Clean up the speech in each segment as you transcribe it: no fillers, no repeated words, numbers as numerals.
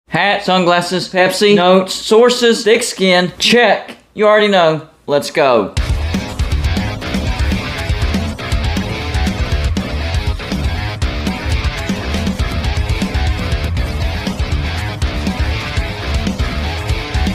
Hat, sunglasses, Pepsi, notes, sources, thick skin, check. You already know. Let's go.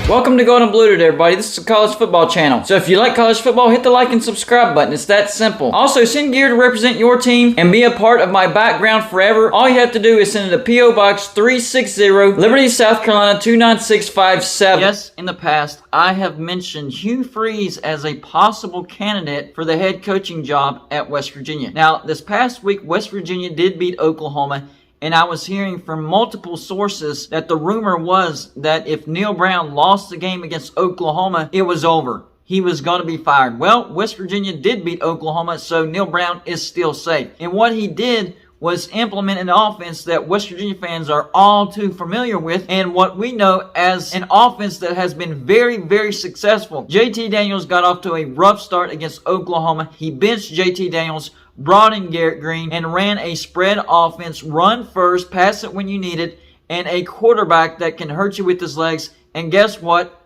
Welcome to Golden Blue today, everybody. This is a college football channel. So if you like college football, hit the like and subscribe button. It's that simple. Also, send gear to represent your team and be a part of my background forever. All you have to do is send it to P.O. Box 360, Liberty, South Carolina 29657. Yes, in the past, I have mentioned Hugh Freeze as a possible candidate for the head coaching job at West Virginia. Now, this past week, West Virginia did beat Oklahoma. And I was hearing from multiple sources that the rumor was that if Neal Brown lost the game against Oklahoma, it was over. He was going to be fired. Well, West Virginia did beat Oklahoma, so Neal Brown is still safe. And what he did was implement an offense that West Virginia fans are all too familiar with, and what we know as an offense that has been very, very successful. JT Daniels got off to a rough start against Oklahoma. He benched JT Daniels, brought in Garrett Green, and ran a spread offense, run first, pass it when you need it, and a quarterback that can hurt you with his legs. And guess what?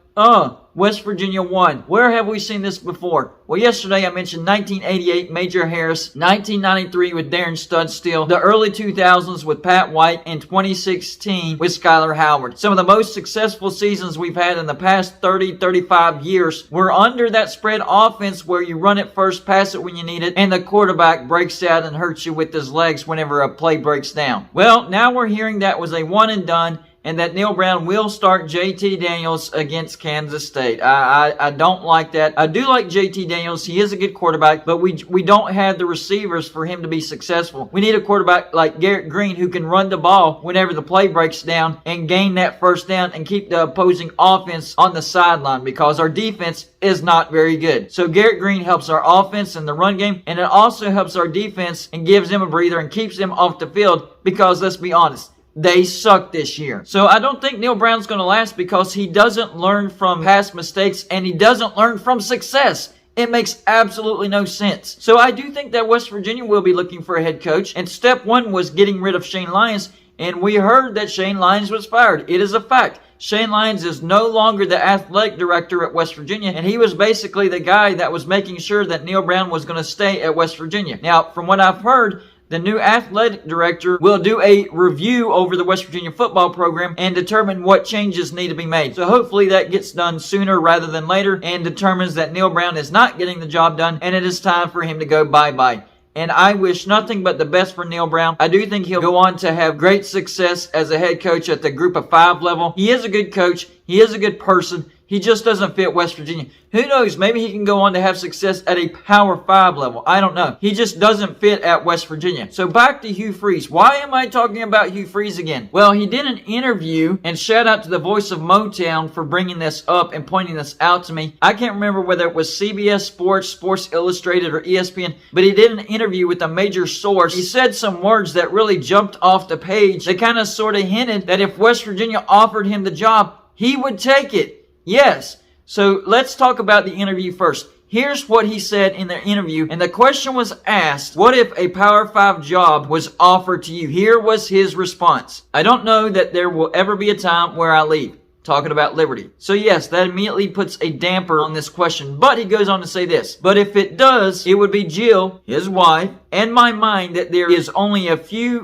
West Virginia won. Where have we seen this before? Well, yesterday I mentioned 1988, Major Harris, 1993 with Darren Studstill, the early 2000s with Pat White, and 2016 with Skylar Howard. Some of the most successful seasons we've had in the past 30, 35 years were under that spread offense where you run it first, pass it when you need it, and the quarterback breaks out and hurts you with his legs whenever a play breaks down. Well, now we're hearing that was a one and done, and that Neal Brown will start JT Daniels against Kansas State. I don't like that. I do like JT Daniels. He is a good quarterback, but we don't have the receivers for him to be successful. We need a quarterback like Garrett Green who can run the ball whenever the play breaks down and gain that first down and keep the opposing offense on the sideline, because our defense is not very good. So Garrett Green helps our offense in the run game, and it also helps our defense and gives them a breather and keeps them off the field, because let's be honest, they suck this year. So I don't think Neal Brown's going to last, because he doesn't learn from past mistakes and he doesn't learn from success. It makes absolutely no sense. So I do think that West Virginia will be looking for a head coach. And step one was getting rid of Shane Lyons. And we heard that Shane Lyons was fired. It is a fact. Shane Lyons is no longer the athletic director at West Virginia, and he was basically the guy that was making sure that Neal Brown was going to stay at West Virginia. Now, from what I've heard, the new athletic director will do a review over the West Virginia football program and determine what changes need to be made. So hopefully that gets done sooner rather than later and determines that Neal Brown is not getting the job done and it is time for him to go bye-bye. And I wish nothing but the best for Neal Brown. I do think he'll go on to have great success as a head coach at the Group of 5 level. He is a good coach. He is a good person. He just doesn't fit West Virginia. Who knows? Maybe he can go on to have success at a Power 5 level. I don't know. He just doesn't fit at West Virginia. So back to Hugh Freeze. Why am I talking about Hugh Freeze again? Well, he did an interview, and shout out to the Voice of Motown for bringing this up and pointing this out to me. I can't remember whether it was CBS Sports, Sports Illustrated, or ESPN, but he did an interview with a major source. He said some words that really jumped off the page. They kind of sort of hinted that if West Virginia offered him the job, he would take it. Yes. So let's talk about the interview first. Here's what he said in the interview, and the question was asked, what if a Power 5 job was offered to you? Here was his response. I don't know that there will ever be a time where I leave. Talking about Liberty. So yes, that immediately puts a damper on this question. But he goes on to say this. But if it does, it would be Jill, his wife, and my mind that there is only a few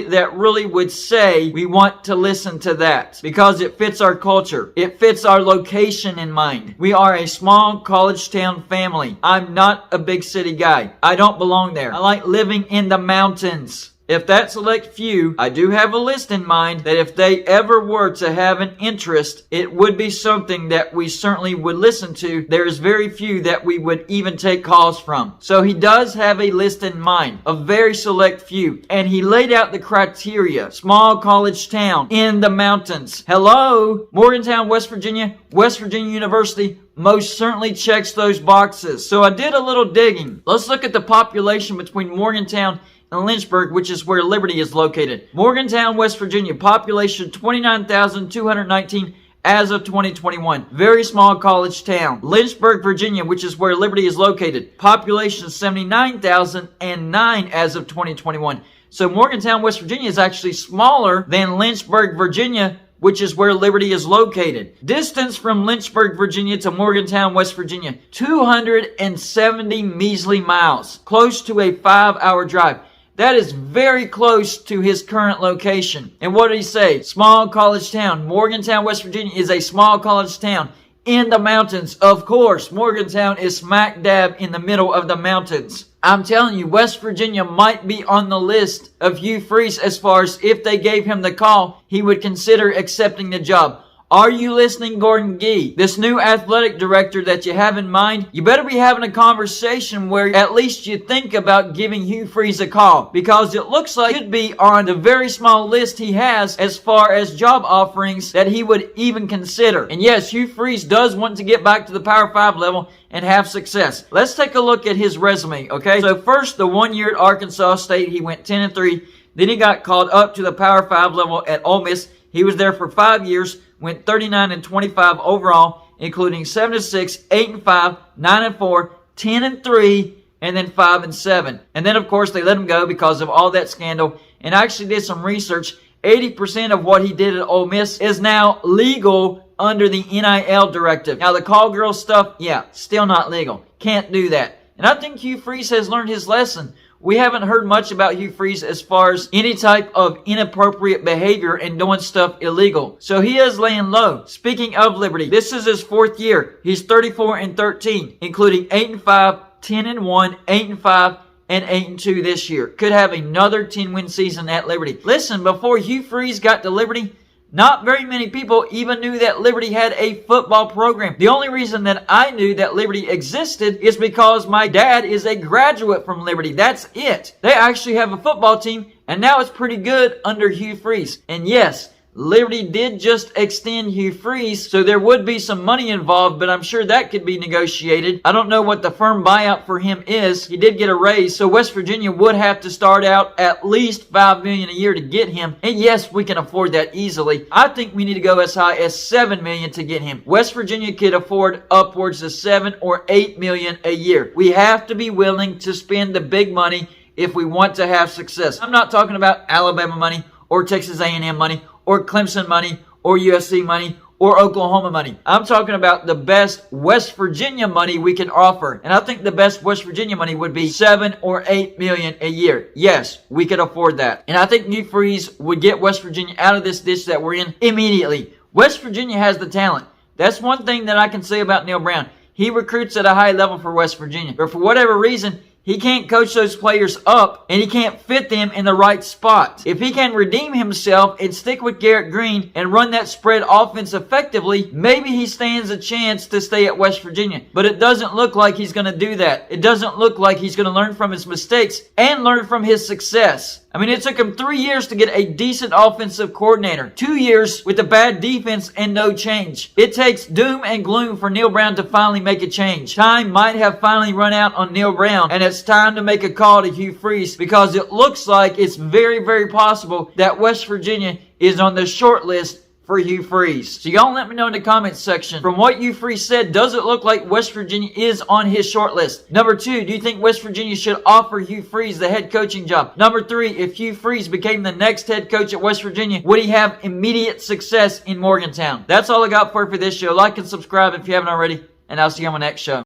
that really would say we want to listen to that. Because it fits our culture. It fits our location in mind. We are a small college town family. I'm not a big city guy. I don't belong there. I like living in the mountains. If that select few, I do have a list in mind that if they ever were to have an interest, it would be something that we certainly would listen to. There's very few that we would even take calls from. So he does have a list in mind, a very select few. And he laid out the criteria. Small college town in the mountains. Hello? Morgantown, West Virginia University most certainly checks those boxes. So I did a little digging. Let's look at the population between Morgantown and Lynchburg, which is where Liberty is located. Morgantown, West Virginia, population 29,219 as of 2021. Very small college town. Lynchburg, Virginia, which is where Liberty is located, population 79,009 as of 2021. So Morgantown, West Virginia is actually smaller than Lynchburg, Virginia, which is where Liberty is located. Distance from Lynchburg, Virginia to Morgantown, West Virginia, 270 measly miles, close to a 5-hour drive. That is very close to his current location. And what did he say? Small college town. Morgantown, West Virginia is a small college town in the mountains. Of course, Morgantown is smack dab in the middle of the mountains. I'm telling you, West Virginia might be on the list of Hugh Freeze as far as if they gave him the call, he would consider accepting the job. Are you listening, Gordon Gee? This new athletic director that you have in mind, you better be having a conversation where at least you think about giving Hugh Freeze a call, because it looks like it could be on the very small list he has as far as job offerings that he would even consider. And yes, Hugh Freeze does want to get back to the Power 5 level and have success. Let's take a look at his resume, okay? So first, the 1 year at Arkansas State, he went 10-3. Then he got called up to the Power 5 level at Ole Miss. He was there for 5 years. Went 39-25 overall, including 7-6, 8-5, 9-4, 10-3, and then 5-7. And then, of course, they let him go because of all that scandal. And I actually did some research. 80% of what he did at Ole Miss is now legal under the NIL directive. Now, the call girl stuff, yeah, still not legal. Can't do that. And I think Hugh Freeze has learned his lesson. We haven't heard much about Hugh Freeze as far as any type of inappropriate behavior and doing stuff illegal. So he is laying low. Speaking of Liberty, this is his 4th year. He's 34-13, including 8-5, 10-1, 8-5, and 8-2 this year. Could have another 10-win season at Liberty. Listen, before Hugh Freeze got to Liberty, not very many people even knew that Liberty had a football program. The only reason that I knew that Liberty existed is because my dad is a graduate from Liberty. That's it. They actually have a football team, and now it's pretty good under Hugh Freeze. And yes, Liberty did just extend Hugh Freeze, so there would be some money involved, but I'm sure that could be negotiated. I don't know what the firm buyout for him is. He did get a raise, so West Virginia would have to start out at least $5 million a year to get him. And yes, we can afford that easily. I think we need to go as high as $7 million to get him. West Virginia could afford upwards of $7 or $8 million a year. We have to be willing to spend the big money if we want to have success. I'm not talking about Alabama money or Texas A&M money or Clemson money, or USC money, or Oklahoma money. I'm talking about the best West Virginia money we can offer. And I think the best West Virginia money would be $7 or $8 million a year. Yes, we could afford that. And I think Hugh Freeze would get West Virginia out of this ditch that we're in immediately. West Virginia has the talent. That's one thing that I can say about Neil Brown. He recruits at a high level for West Virginia. But for whatever reason, he can't coach those players up, and he can't fit them in the right spot. If he can redeem himself and stick with Garrett Green and run that spread offense effectively, maybe he stands a chance to stay at West Virginia. But it doesn't look like he's going to do that. It doesn't look like he's going to learn from his mistakes and learn from his success. I mean, it took him 3 years to get a decent offensive coordinator. 2 years with a bad defense and no change. It takes doom and gloom for Neil Brown to finally make a change. Time might have finally run out on Neil Brown, and it's time to make a call to Hugh Freeze, because it looks like it's very, very possible that West Virginia is on the short list for Hugh Freeze. So y'all let me know in the comments section. From what Hugh Freeze said, does it look like West Virginia is on his short list? Number 2, do you think West Virginia should offer Hugh Freeze the head coaching job? Number 3, if Hugh Freeze became the next head coach at West Virginia, would he have immediate success in Morgantown? That's all I got for this show. Like and subscribe if you haven't already, and I'll see you on my next show.